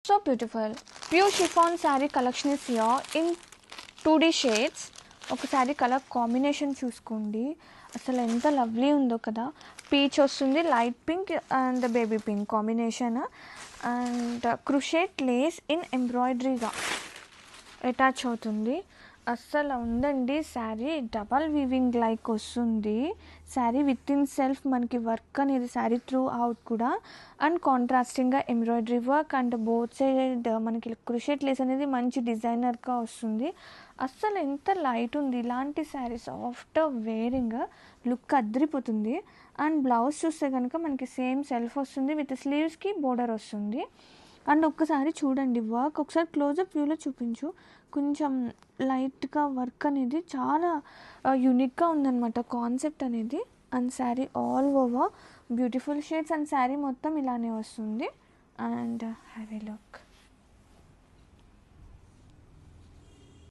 So beautiful. Pure chiffon saree collection is here in 2D shades. ఒక sari colour combination చూసుకోండి, అసలు ఎంత lovely ఉందో కదా. పీచ్ వస్తుంది, light pink and baby pink combination, and crochet lace in ఎంబ్రాయిడరీగా attach అవుతుంది. అస్సలు ఉందండి శారీ, డబల్ వీవింగ్ లైక్ వస్తుంది శారీ. విత్ ఇన్ సెల్ఫ్ మనకి వర్క్ అనేది శారీ త్రూ అవుట్ కూడా, అండ్ కాంట్రాస్టింగ్గా embroidery work and both side మనకి క్రుషేట్ లేస్ అనేది మంచి డిజైనర్గా వస్తుంది. అస్సలు ఎంత లైట్ ఉంది, ఇలాంటి శారీ సాఫ్ట్ వేరింగ్ లుక్ అద్దరిపోతుంది. అండ్ బ్లౌజ్ చూస్తే కనుక మనకి సేమ్ సెల్ఫ్ వస్తుంది, విత్ స్లీవ్స్కి బోర్డర్ వస్తుంది. అండ్ ఒక్కసారి చూడండి వర్క్, ఒకసారి క్లోజప్ వ్యూలో చూపించు. కొంచెం లైట్గా వర్క్ అనేది చాలా యూనిక్గా ఉందన్నమాట కాన్సెప్ట్ అనేది. And sari all over beautiful shades, and sari మొత్తం ఇలానే వస్తుంది. And have a look.